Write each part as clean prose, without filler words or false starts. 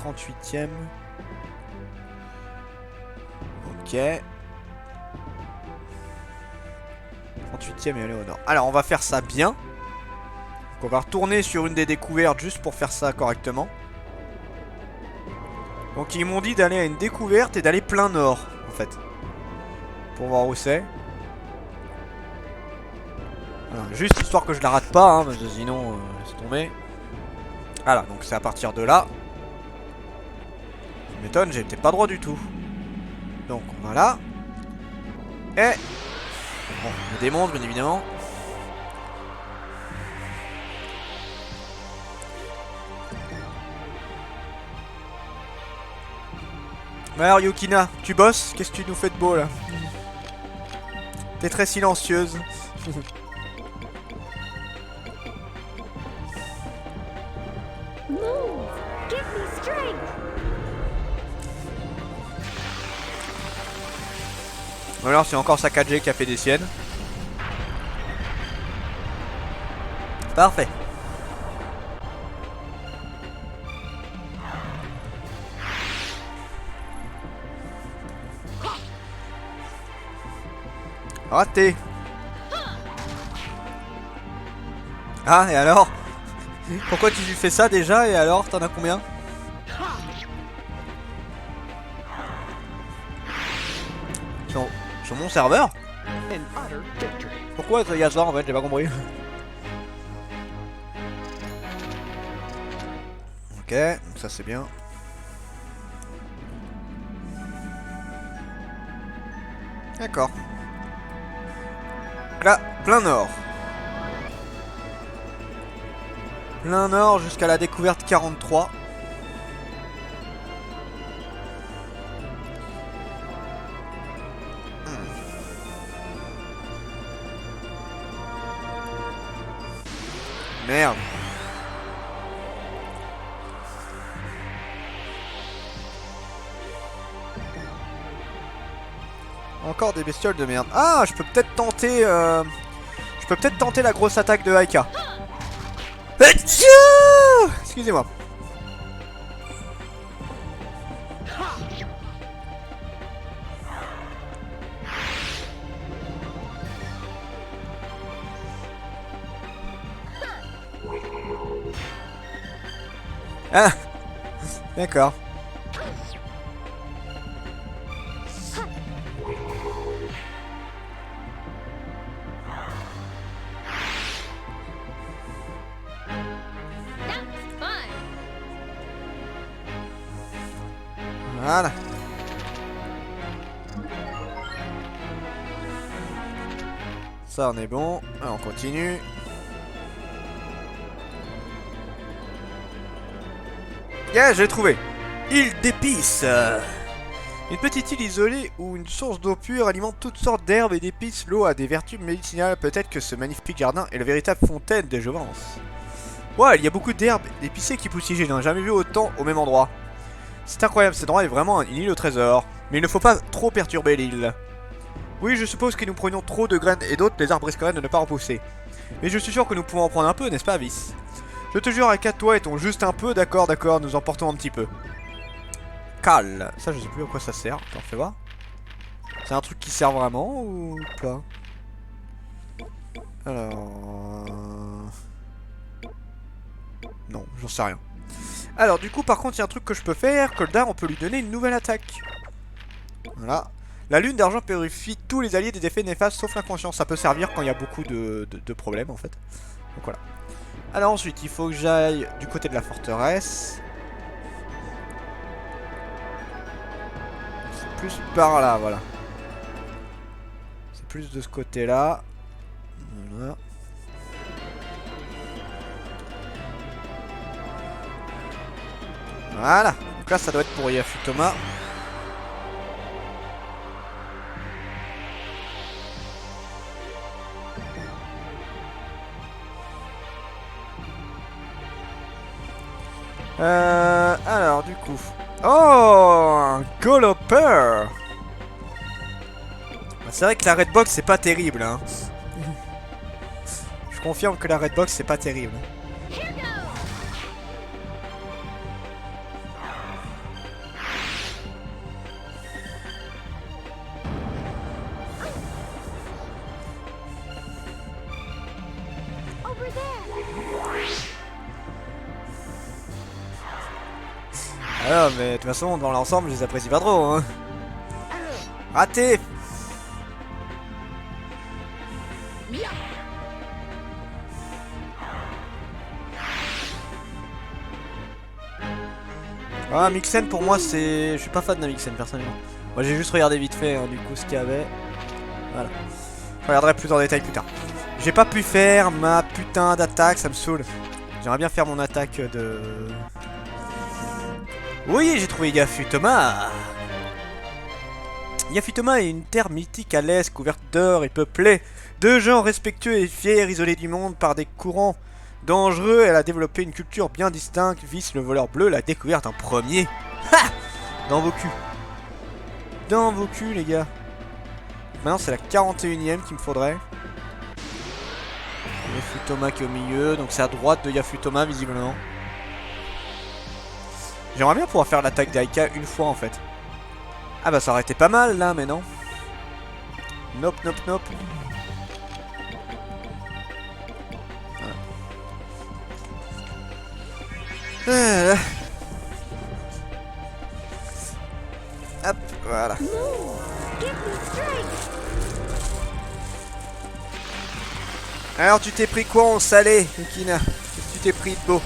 38e. Ok. 38e et aller au nord. Alors on va faire ça bien. Donc, on va retourner sur une des découvertes juste pour faire ça correctement. Donc ils m'ont dit d'aller à une découverte et d'aller plein nord en fait. Pour voir où c'est. Voilà, juste histoire que je la rate pas hein, parce que sinon laisse tomber. Voilà, donc c'est à partir de là. Ça m'étonne, j'étais pas droit du tout. Donc voilà. Et bon, je démonte bien évidemment. Alors Yukina, tu bosses? Qu'est-ce que tu nous fais de beau là? T'es très silencieuse. Ou alors c'est encore Sakaje qui a fait des siennes. Parfait. Raté. Ah et alors? Pourquoi tu lui fais ça déjà et alors t'en as combien? Sur mon serveur? Pourquoi il y a ça en fait? J'ai pas compris. Ok, donc ça c'est bien. D'accord. Là, plein nord. Plein nord jusqu'à la découverte 43. Merde. Encore des bestioles de merde. Ah, je peux peut-être tenter... Je peux peut-être tenter la grosse attaque de Aika. Excusez-moi. Ah, d'accord. Voilà. Ça, on est bon. Alors, on continue. Yeah, j'ai trouvé. Île d'épices. Une petite île isolée où une source d'eau pure alimente toutes sortes d'herbes et d'épices. L'eau a des vertus médicinales. Peut-être que ce magnifique jardin est la véritable fontaine de jouvence. Ouais, il y a beaucoup d'herbes épicées qui poussent ici. Je n'en ai jamais vu autant au même endroit. C'est incroyable, cet endroit est vraiment une île au trésor. Mais il ne faut pas trop perturber l'île. Oui, je suppose que nous prenions trop de graines et d'autres, les arbres risqueraient de ne pas repousser. Mais je suis sûr que nous pouvons en prendre un peu, n'est-ce pas, Avis? Je te jure, Aka, toi et-on juste un peu, d'accord, nous en portons un petit peu. Cal, ça je sais plus à quoi ça sert, attends, fais voir. C'est un truc qui sert vraiment ou pas? Alors... Non, j'en sais rien. Alors du coup par contre il y a un truc que je peux faire. Koldar, on peut lui donner une nouvelle attaque. Voilà. La lune d'argent purifie tous les alliés des effets néfastes sauf l'inconscience. Ça peut servir quand il y a beaucoup de problèmes en fait. Donc voilà. Alors ensuite il faut que j'aille du côté de la forteresse. C'est plus par là, voilà. C'est plus de ce côté là. Voilà. Voilà. Donc là ça doit être pour Yafutoma. Alors du coup. Oh, un Golopper. C'est vrai que la Redbox c'est pas terrible hein. Je confirme que la Redbox c'est pas terrible. quoi, mais de toute façon, dans l'ensemble, je les apprécie pas trop, hein. Raté. Ah, Mixen pour moi c'est... Je suis pas fan de Mixen personnellement. Moi j'ai juste regardé vite fait hein, du coup ce qu'il y avait. Voilà. Je regarderai plus en détail plus tard. J'ai pas pu faire ma putain d'attaque, ça me saoule. J'aimerais bien faire mon attaque de... Oui, j'ai trouvé Yafutoma. Yafutoma est une terre mythique à l'est, couverte d'or et peuplée de gens respectueux et fiers, isolés du monde par des courants dangereux. Elle a développé une culture bien distincte. Vice le voleur bleu l'a découverte en premier. Ha! Dans vos culs. Dans vos culs, les gars. Maintenant, c'est la 41ème qu'il me faudrait. Yafutoma qui est au milieu. Donc, c'est à droite de Yafutoma, visiblement. J'aimerais bien pouvoir faire l'attaque d'Aika une fois, en fait. Ah bah, ça aurait été pas mal, là, mais non. Nope, nope, nope. Hop, voilà. Alors tu t'es pris quoi en salé, Yukina? Qu'est-ce que tu t'es pris de beau?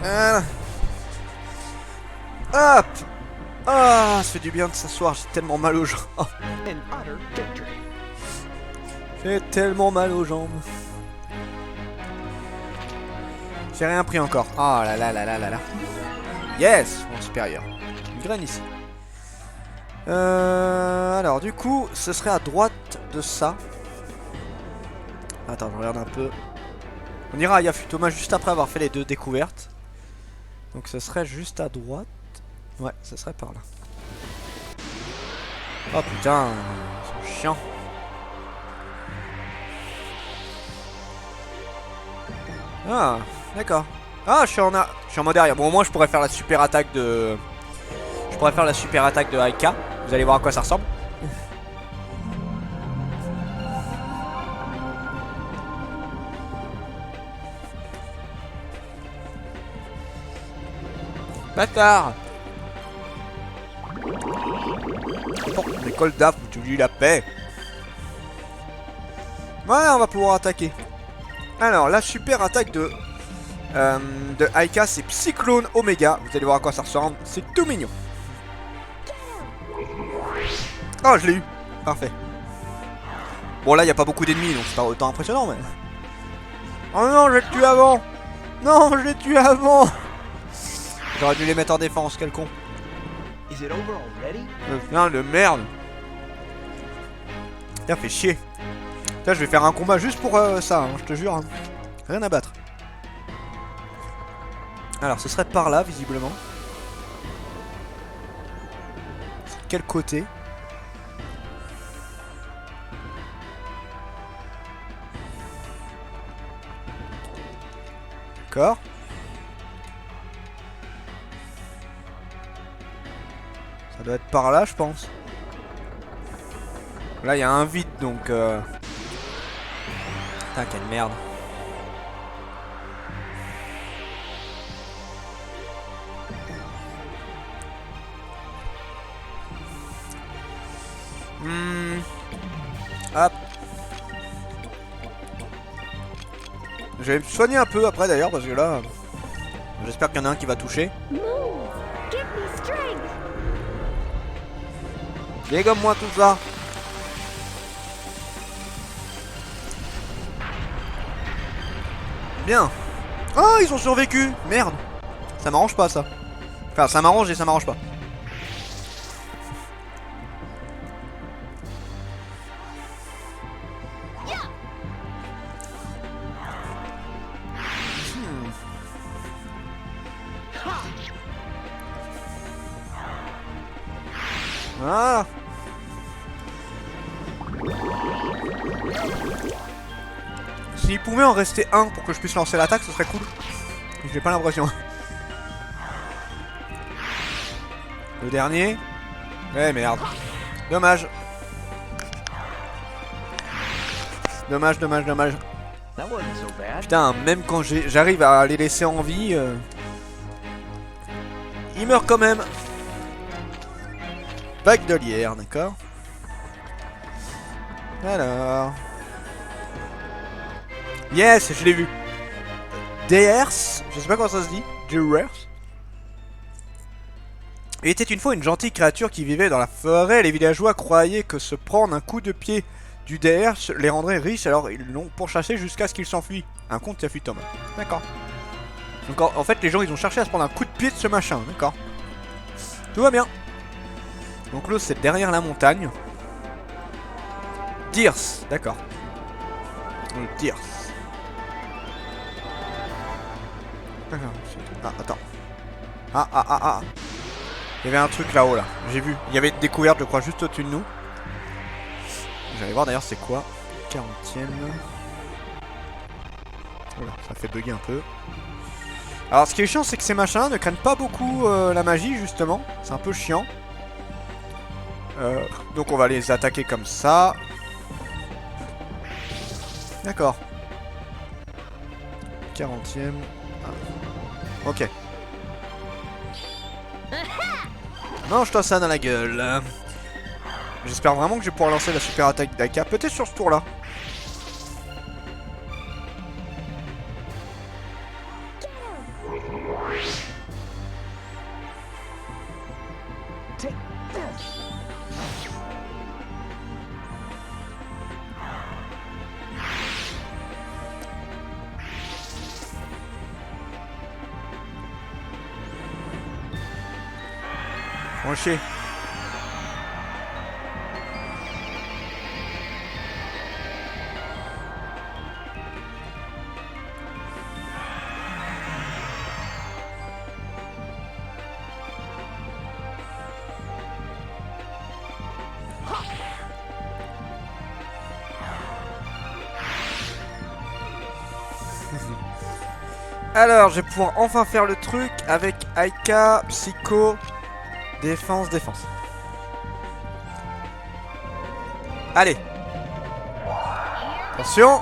Voilà. Hop. Ah, ça fait du bien de s'asseoir, j'ai tellement mal aux jambes. Oh. J'ai tellement mal aux jambes. J'ai rien pris encore. Oh là là là là là là. Yes, mon supérieur. Une graine ici. Alors du coup, ce serait à droite de ça. Attends, je regarde un peu. On ira à Yafutoma juste après avoir fait les deux découvertes. Donc ce serait juste à droite. Ouais, ce serait par là. Oh putain, ils sont chiants. Ah, d'accord. Ah, je suis en mode arrière. Bon, au moins, je pourrais faire la super attaque de... Je pourrais faire la super attaque de Aika. Vous allez voir à quoi ça ressemble. Bâtard. Bon, l'école d'Af, tu lui la paix. Ouais, on va pouvoir attaquer. Alors, la super attaque de Aika, c'est Cyclone Omega. Vous allez voir à quoi ça ressemble. C'est tout mignon. Oh, je l'ai eu. Parfait. Bon, là, il n'y a pas beaucoup d'ennemis, donc c'est pas autant impressionnant, mais... Oh non, je l'ai tué avant. Non, je l'ai tué avant. J'aurais dû les mettre en défense, quel con. Putain de merde. Tiens, fait chier. Là, je vais faire un combat juste pour ça, hein, je te jure. Hein. Rien à battre. Alors, ce serait par là, visiblement. Quel côté? D'accord. Ça doit être par là, je pense. Là, il y a un vide, donc... Putain, quelle merde. Hop. Je vais me soigner un peu après d'ailleurs parce que là j'espère qu'il y en a un qui va toucher. Dégomme-moi tout ça. Bien. Oh, ils ont survécu. Merde. Ça m'arrange pas ça. Enfin, ça m'arrange et ça m'arrange pas. Voilà. S'il pouvait en rester un pour que je puisse lancer l'attaque, ce serait cool. J'ai pas l'impression. Le dernier. Ouais, merde. Dommage. Dommage, dommage, dommage. Putain, même quand j'arrive à les laisser en vie, ils meurent quand même. Bague de lierre, d'accord. Alors... Yes, je l'ai vu. Deers, je sais pas comment ça se dit. Deers. Il était une fois une gentille créature qui vivait dans la forêt. Les villageois croyaient que se prendre un coup de pied du Deers les rendrait riches, alors ils l'ont pourchassé jusqu'à ce qu'il s'enfuit. Un conte Yafutoma. D'accord. Donc en fait, les gens ils ont cherché à se prendre un coup de pied de ce machin, d'accord. Tout va bien. Donc l'eau c'est derrière la montagne. Deers, d'accord. Deers. Ah, attends. Ah. Il y avait un truc là-haut là. J'ai vu. Il y avait une découverte, je crois, juste au-dessus de nous. J'allais voir d'ailleurs c'est quoi. 40ème. Voilà, ça fait bugger un peu. Alors ce qui est chiant c'est que ces machins ne craignent pas beaucoup la magie justement. C'est un peu chiant. Donc on va les attaquer comme ça. D'accord. 40ème. Ah. Ok. Mange-toi ça dans la gueule. J'espère vraiment que je vais pouvoir lancer la super attaque d'Aka. Peut-être sur ce tour là. Bon chier. Alors, je vais pouvoir enfin faire le truc avec Aika, Psycho, défense. Allez. Attention.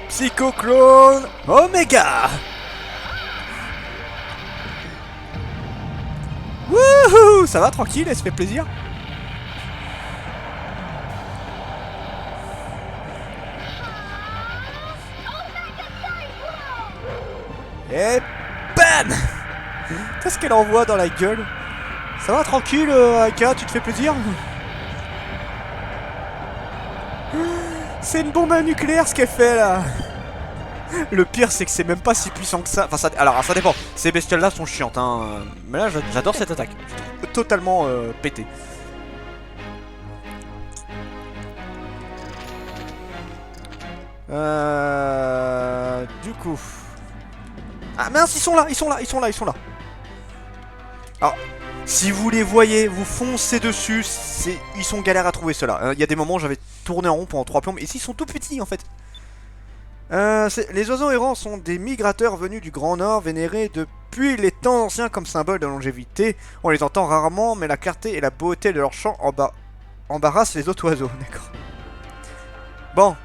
Psycho Clone Omega. Wouhou. Ça va, tranquille, elle se fait plaisir. Et BAM. Qu'est-ce qu'elle envoie dans la gueule? Ça va tranquille, Aika, tu te fais plaisir? C'est une bombe nucléaire ce qu'elle fait là. Le pire c'est que c'est même pas si puissant que ça. Enfin ça, alors ça dépend. Ces bestioles là sont chiantes hein. Mais là j'adore cette attaque. Je trouve totalement pété. Du coup. Ah mince, ils sont là. Alors, si vous les voyez, vous foncez dessus, ils sont galères à trouver ceux-là. Il y a des moments où j'avais tourné en rond pendant 3 plombes, et ici ils sont tout petits en fait. Les oiseaux errants sont des migrateurs venus du Grand Nord, vénérés depuis les temps anciens comme symbole de longévité. On les entend rarement, mais la clarté et la beauté de leur chant embarrassent les autres oiseaux. D'accord. Bon.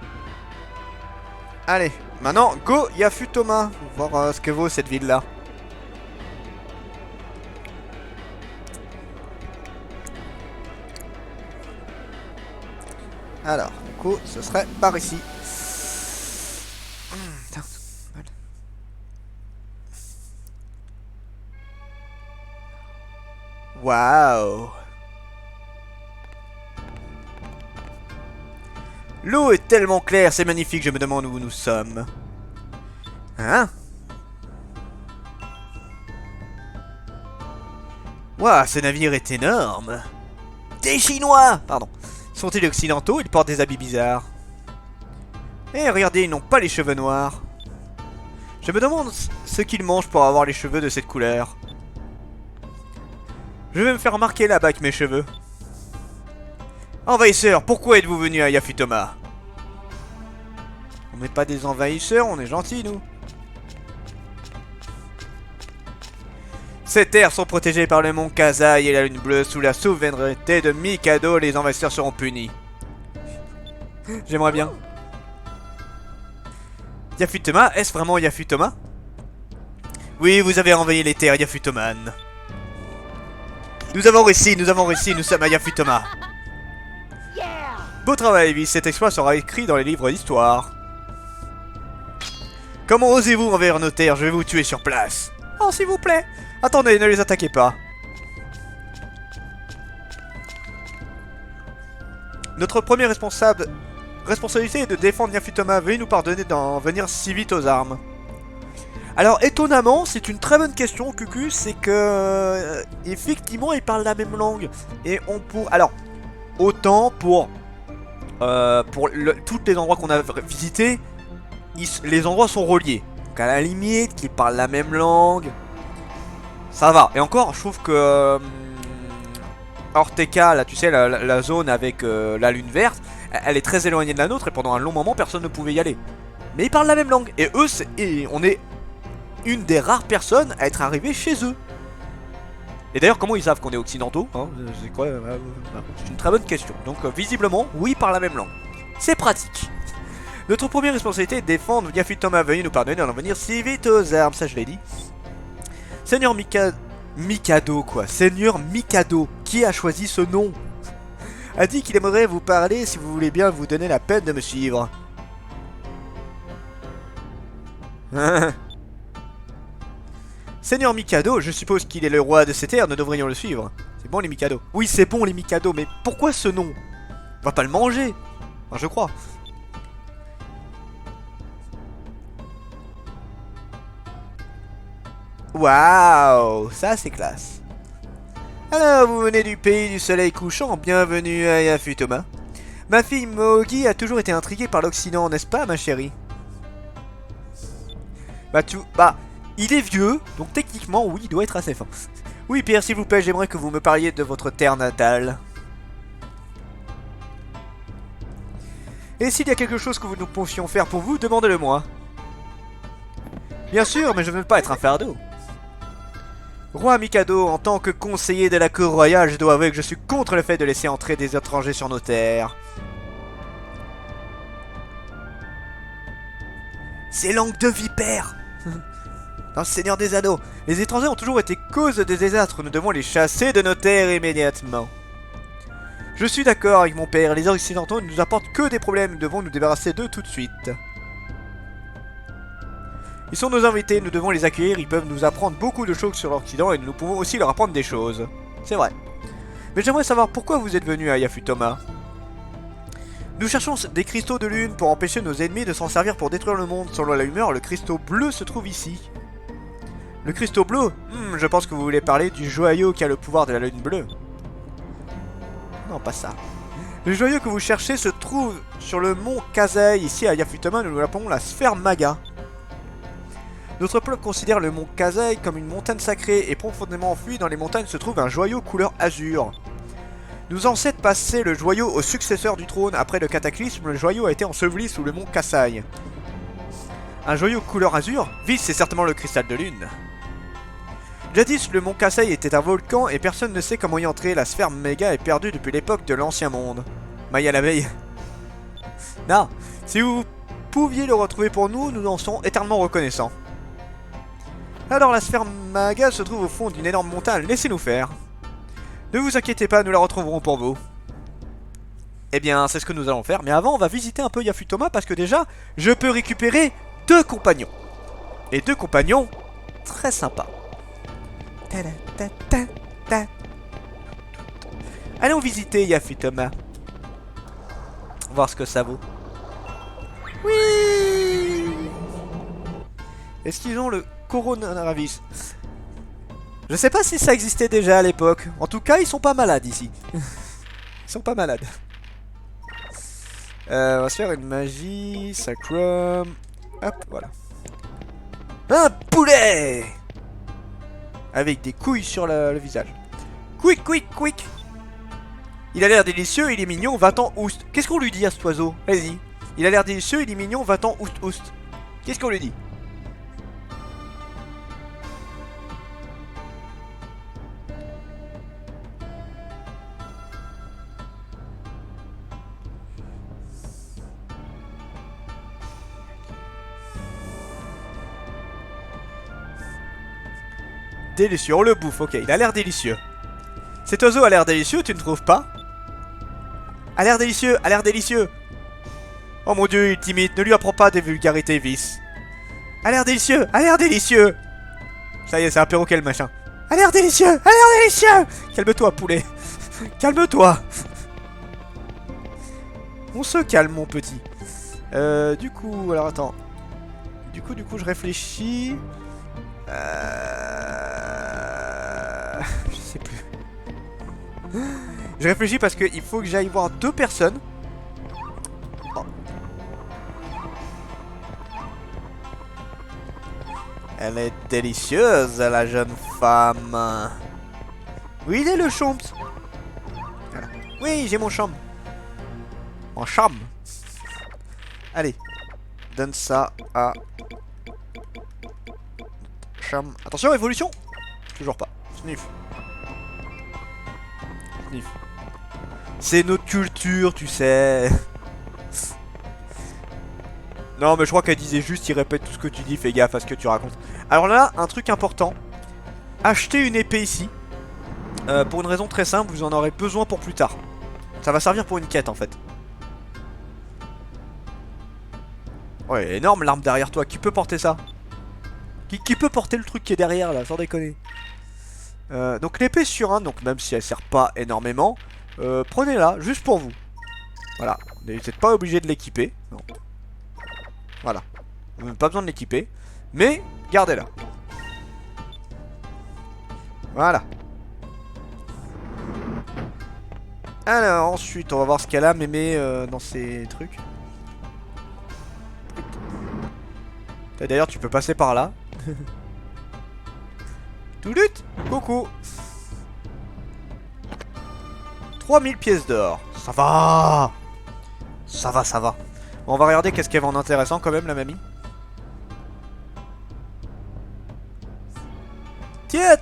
Allez, maintenant, go Yafutoma. Voir ce que vaut cette ville-là. Alors, du coup, ce serait par ici. Waouh. L'eau est tellement claire, c'est magnifique, je me demande où nous sommes. Hein? Waouh, ce navire est énorme. Des Chinois! Pardon. Sont-ils occidentaux? Ils portent des habits bizarres. Eh, regardez, ils n'ont pas les cheveux noirs. Je me demande ce qu'ils mangent pour avoir les cheveux de cette couleur. Je vais me faire remarquer là-bas avec mes cheveux. Envahisseurs, pourquoi êtes-vous venus à Yafutoma? On n'est pas des envahisseurs, on est gentils, nous. Ces terres sont protégées par le mont Kazai et la lune bleue. Sous la souveraineté de Mikado, les envahisseurs seront punis. J'aimerais bien. Yafutoma, est-ce vraiment Yafutoma? Oui, vous avez envahi les terres, Yafutoman. Nous avons réussi, nous sommes à Yafutoma. Beau travail, Ivy, cet exploit sera écrit dans les livres d'histoire. Comment osez-vous envahir nos terres? Je vais vous tuer sur place. Oh, s'il vous plaît. Attendez, ne les attaquez pas. Notre premier responsabilité est de défendre Yafutoma. Veuillez nous pardonner d'en venir si vite aux armes. Alors, étonnamment, c'est une très bonne question, Cucu. C'est que... effectivement, ils parlent la même langue. Et on pour... Alors, autant pour tous les endroits qu'on a visités, les endroits sont reliés. Donc à la limite, qu'ils parlent la même langue, ça va. Et encore, je trouve que Orteka, là, tu sais, la zone avec la lune verte, elle est très éloignée de la nôtre et pendant un long moment, personne ne pouvait y aller. Mais ils parlent la même langue. Et eux, on est une des rares personnes à être arrivé chez eux. Et d'ailleurs, comment ils savent qu'on est occidentaux, hein? C'est une très bonne question. Donc, visiblement, oui, ils parlent la même langue. C'est pratique. Notre première responsabilité est de défendre Yafutoma. Veuillez nous pardonner d'en venir si vite aux armes, ça je l'ai dit. Seigneur Mikado, quoi. Seigneur Mikado, qui a choisi ce nom? A dit qu'il aimerait vous parler si vous voulez bien vous donner la peine de me suivre. Seigneur Mikado, je suppose qu'il est le roi de ces terres, nous devrions le suivre. C'est bon les Mikado. Oui, c'est bon les Mikado, mais pourquoi ce nom? On va pas le manger. Enfin, je crois. Waouh, ça c'est classe. Alors, vous venez du pays du soleil couchant, bienvenue à Yafutoma. Ma fille Mogi a toujours été intriguée par l'Occident, n'est-ce pas, ma chérie? Il est vieux, donc techniquement, oui, il doit être assez fin. Oui, Pierre, s'il vous plaît, j'aimerais que vous me parliez de votre terre natale. Et s'il y a quelque chose que nous pouvions faire pour vous, demandez-le-moi. Bien sûr, mais je ne veux pas être un fardeau. Roi Mikado, en tant que conseiller de la cour royale, je dois avouer que je suis contre le fait de laisser entrer des étrangers sur nos terres. C'est langue de vipère. Dans le Seigneur des Anneaux, les étrangers ont toujours été cause des désastres, nous devons les chasser de nos terres immédiatement. Je suis d'accord avec mon père, les occidentaux ne nous apportent que des problèmes, nous devons nous débarrasser d'eux tout de suite. Ils sont nos invités, nous devons les accueillir, ils peuvent nous apprendre beaucoup de choses sur l'Occident et nous pouvons aussi leur apprendre des choses. C'est vrai. Mais j'aimerais savoir pourquoi vous êtes venu à Yafutoma. Nous cherchons des cristaux de lune pour empêcher nos ennemis de s'en servir pour détruire le monde. Selon la humeur, le cristaux bleu se trouve ici. Le cristaux bleu? Je pense que vous voulez parler du joyau qui a le pouvoir de la lune bleue. Non, pas ça. Le joyau que vous cherchez se trouve sur le mont Kazai. Ici à Yafutoma, nous l'appelons la sphère Maga. Notre peuple considère le mont Kazai comme une montagne sacrée et profondément enfouie dans les montagnes se trouve un joyau couleur azur. Nos ancêtres passaient le joyau au successeur du trône. Après le cataclysme, le joyau a été enseveli sous le mont Kasai. Un joyau couleur azur? Vite, c'est certainement le cristal de lune. Jadis, le mont Kasai était un volcan et personne ne sait comment y entrer. La sphère méga est perdue depuis l'époque de l'ancien monde. Maya la veille. Non, si vous pouviez le retrouver pour nous, nous en serons éternellement reconnaissants. Alors la sphère Maga se trouve au fond d'une énorme montagne, laissez-nous faire. Ne vous inquiétez pas, nous la retrouverons pour vous. Eh bien, c'est ce que nous allons faire, mais avant on va visiter un peu Yafutoma parce que déjà, je peux récupérer 2 compagnons. Et 2 compagnons très sympas. Allons visiter Yafutoma. Voir ce que ça vaut. Oui. Est-ce qu'ils ont le coronavirus? Je sais pas si ça existait déjà à l'époque. En tout cas, ils sont pas malades ici. Ils sont pas malades. On va se faire une magie. Sacrum. Hop, voilà. Un poulet avec des couilles sur le visage. Quick, quick, quick. Il a l'air délicieux, il est mignon, va-t'en oust. Qu'est-ce qu'on lui dit à cet oiseau? Vas-y. Il a l'air délicieux, il est mignon, va-t'en oust, oust. Qu'est-ce qu'on lui dit? délicieux. On le bouffe, ok, il a l'air délicieux. Cet oiseau a l'air délicieux, tu ne trouves pas? A l'air délicieux, a l'air délicieux. Oh mon dieu, il est timide, ne lui apprends pas des vulgarités, Vice. A l'air délicieux, a l'air délicieux. Ça y est, c'est un perroquet le machin. A l'air délicieux, a l'air délicieux. Calme-toi, poulet. Calme-toi. On se calme, mon petit. Du coup, alors attends. Du coup, je réfléchis. Je sais plus. Je réfléchis parce qu'il faut que j'aille voir deux personnes. Oh. Elle est délicieuse, la jeune femme. Oui, il est le chomps. Voilà. Oui, j'ai mon chambre. Mon charme. Allez. Donne ça à... Charme. Attention, évolution. Toujours pas. Sniff. Sniff. C'est notre culture, tu sais. Non, mais je crois qu'elle disait juste, il répète tout ce que tu dis, fais gaffe à ce que tu racontes. Alors là, un truc important. Achetez une épée ici. Pour une raison très simple, vous en aurez besoin pour plus tard. Ça va servir pour une quête en fait. Ouais, énorme l'arme derrière toi. Qui peut porter ça? Qui peut porter le truc qui est derrière là, sans déconner? Donc l'épée sur un, donc même si elle sert pas énormément, prenez-la juste pour vous. Voilà, vous n'êtes pas obligé de l'équiper. Non. Voilà, vous n'avez pas besoin de l'équiper, mais gardez-la. Voilà. Alors ensuite, on va voir ce qu'elle a, mémé dans ses trucs. D'ailleurs, tu peux passer par là. Toulut. Coucou. 3000 pièces d'or. Ça va. Ça va, ça va. Bon, on va regarder qu'est-ce qu'elle vend d'intéressant quand même, la mamie. Tiens,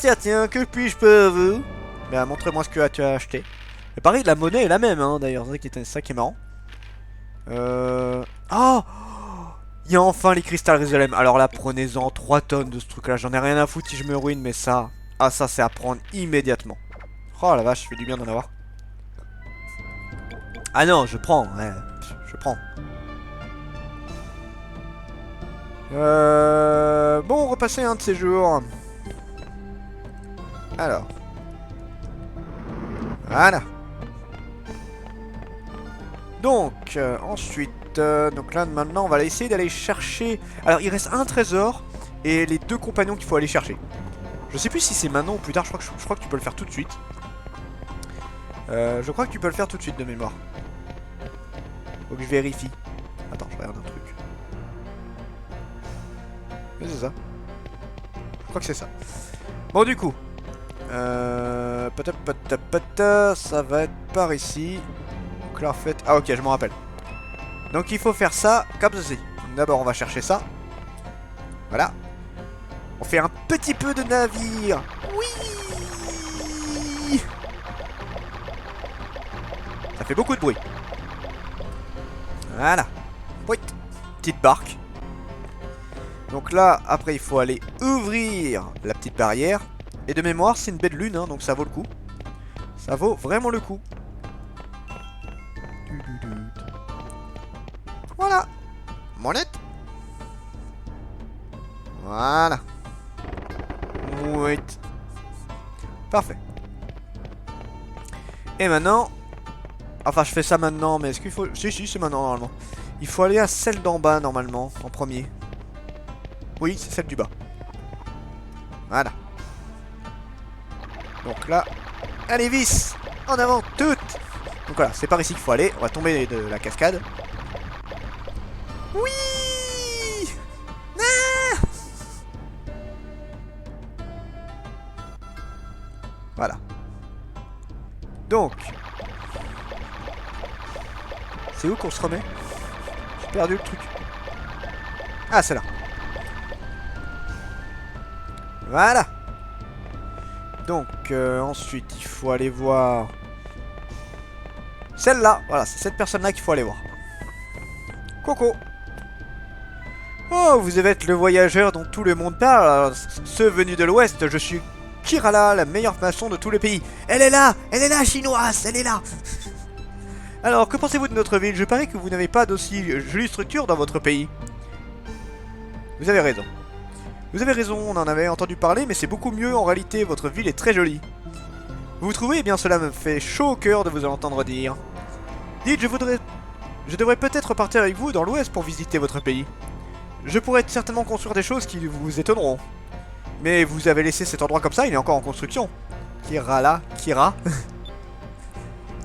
que puis-je pour vous? Ben, montrez-moi ce que tu as acheté. Et pareil, la monnaie est la même, hein, d'ailleurs. C'est ça qui est marrant. Oh! Il y a enfin les cristals Résolem. Alors là, prenez-en 3 tonnes de ce truc-là. J'en ai rien à foutre si je me ruine, mais ça... Ah, ça, c'est à prendre immédiatement. Oh la vache, ça fait du bien d'en avoir. Ah non, je prends, ouais. Je prends. Bon, repasser un de ces jours. Alors. Voilà. Donc, ensuite... donc là, maintenant, on va essayer d'aller chercher... Alors, il reste un trésor et les deux compagnons qu'il faut aller chercher. Je sais plus si c'est maintenant ou plus tard, je crois que tu peux le faire tout de suite. Je crois que tu peux le faire tout de suite de mémoire. Faut que je vérifie. Attends, je regarde un truc. Mais c'est ça. Je crois que c'est ça. Bon, du coup. Ça va être par ici. Donc là, en fait... Ah, ok, je m'en rappelle. Donc il faut faire ça comme ceci. D'abord, on va chercher ça. Voilà. On fait un petit peu de navire. Oui. Ça fait beaucoup de bruit. Voilà. Oui. Petite barque. Donc là, après, il faut aller ouvrir la petite barrière. Et de mémoire, c'est une belle lune, hein, donc ça vaut le coup. Ça vaut vraiment le coup. Voilà. Monette. Voilà. Oui. Parfait. Et maintenant... Enfin, je fais ça maintenant, mais est-ce qu'il faut... Si, c'est maintenant, normalement. Il faut aller à celle d'en bas, normalement, en premier. Oui, c'est celle du bas. Voilà. Donc là... Allez, vis. En avant, toutes. Donc voilà, c'est par ici qu'il faut aller. On va tomber de la cascade. Oui. Ah. Voilà. Donc. C'est où qu'on se remet? J'ai perdu le truc. Ah, c'est là. Voilà. Donc, ensuite, il faut aller voir... Celle-là. Voilà, c'est cette personne-là qu'il faut aller voir. Coco. Oh, vous devez être le voyageur dont tout le monde parle. Alors, ceux venus de l'ouest, je suis Kirala, la meilleure maçon de tout le pays. Elle est là, chinoise, elle est là. Alors, que pensez-vous de notre ville? Je parie que vous n'avez pas d'aussi jolie structure dans votre pays. Vous avez raison. Vous avez raison, on en avait entendu parler, mais c'est beaucoup mieux en réalité, votre ville est très jolie. Vous trouvez? Eh bien, cela me fait chaud au cœur de vous entendre dire. Dites, je devrais peut-être partir avec vous dans l'ouest pour visiter votre pays. Je pourrais certainement construire des choses qui vous étonneront. Mais vous avez laissé cet endroit comme ça, il est encore en construction. Kira.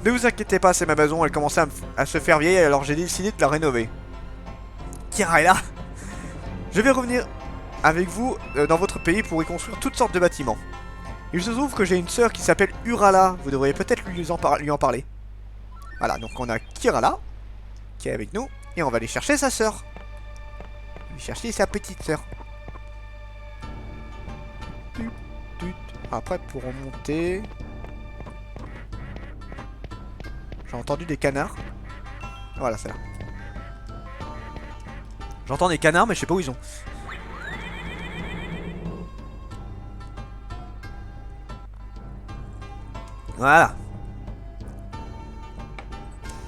Ne vous inquiétez pas, c'est ma maison, elle commençait à se faire vieille, alors j'ai décidé de la rénover. Kira est là. Je vais revenir avec vous dans votre pays pour y construire toutes sortes de bâtiments. Il se trouve que j'ai une sœur qui s'appelle Urala, vous devriez peut-être lui en parler. Voilà, donc on a Kirala qui est avec nous, et on va aller chercher sa sœur. On va chercher sa petite sœur. Après, pour remonter... J'ai entendu des canards. Voilà, c'est là. J'entends des canards, mais je sais pas où ils sont. Voilà.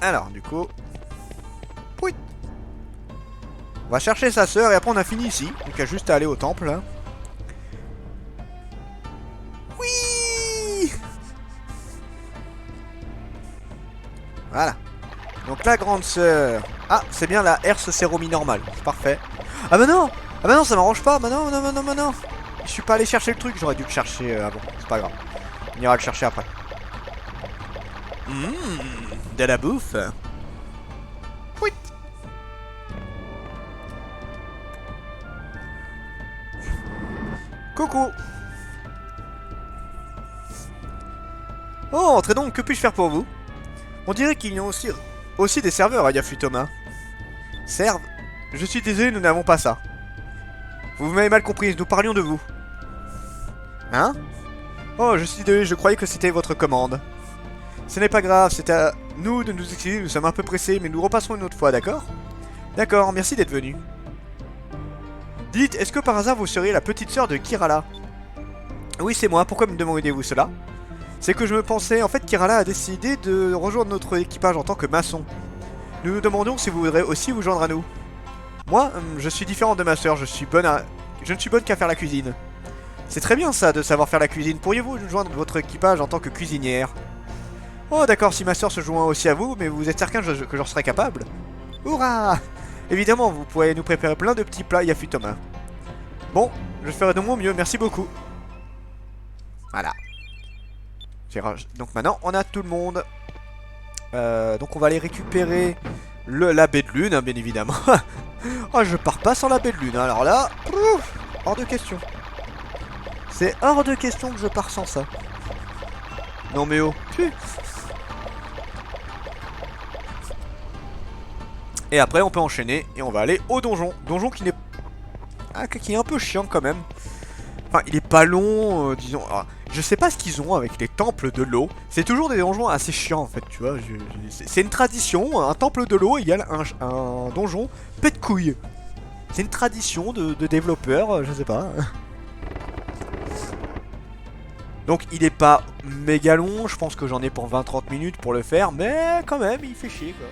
Alors, du coup... Oui. On va chercher sa sœur et après on a fini ici. Donc il y a juste à aller au temple. Hein. Oui. Voilà. Donc la grande sœur... Ah, c'est bien la Herse Céromi normale. C'est parfait. Ah bah non. Ah bah non, ça m'arrange pas. Bah non, non, non, non, non, non. Je suis pas allé chercher le truc. J'aurais dû le chercher avant. C'est pas grave. On ira le chercher après. De la bouffe. Oui. Coucou. Oh, entrez donc, que puis-je faire pour vous? On dirait qu'il y a aussi des serveurs à Yafutoma. Serve? Je suis désolé, nous n'avons pas ça. Vous m'avez mal compris, nous parlions de vous. Hein? Oh, je suis désolé, je croyais que c'était votre commande. Ce n'est pas grave, c'est à nous de nous excuser, nous sommes un peu pressés, mais nous repasserons une autre fois, d'accord? D'accord, merci d'être venu. Dites, est-ce que par hasard vous seriez la petite sœur de Kirala? Oui, c'est moi, pourquoi me demandez-vous cela? C'est que je me pensais, en fait, Kirala a décidé de rejoindre notre équipage en tant que maçon. Nous nous demandions si vous voudrez aussi vous joindre à nous. Moi, je suis différent de ma sœur, je ne suis bonne qu'à faire la cuisine. C'est très bien ça, de savoir faire la cuisine. Pourriez-vous joindre votre équipage en tant que cuisinière? Oh d'accord, si ma soeur se joint aussi à vous, mais vous êtes certain que j'en serai capable? Hurrah! Évidemment, vous pourrez nous préparer plein de petits plats Yafutoma. Bon, je ferai de mon mieux, merci beaucoup. Voilà. Donc maintenant, on a tout le monde. Donc on va aller récupérer la baie de lune, hein, bien évidemment. Oh, je pars pas sans la baie de lune, hein. Alors là, hors de question. C'est hors de question que je pars sans ça. Non mais oh, Et après on peut enchaîner et on va aller au donjon. Donjon qui n'est... Ah, qui est un peu chiant quand même. Enfin il est pas long, disons... Alors, je sais pas ce qu'ils ont avec les temples de l'eau. C'est toujours des donjons assez chiants en fait, tu vois. C'est une tradition, un temple de l'eau égale un donjon pète couille. C'est une tradition de développeurs, je sais pas. Donc il est pas méga long, je pense que j'en ai pour 20-30 minutes pour le faire, mais quand même il fait chier quoi.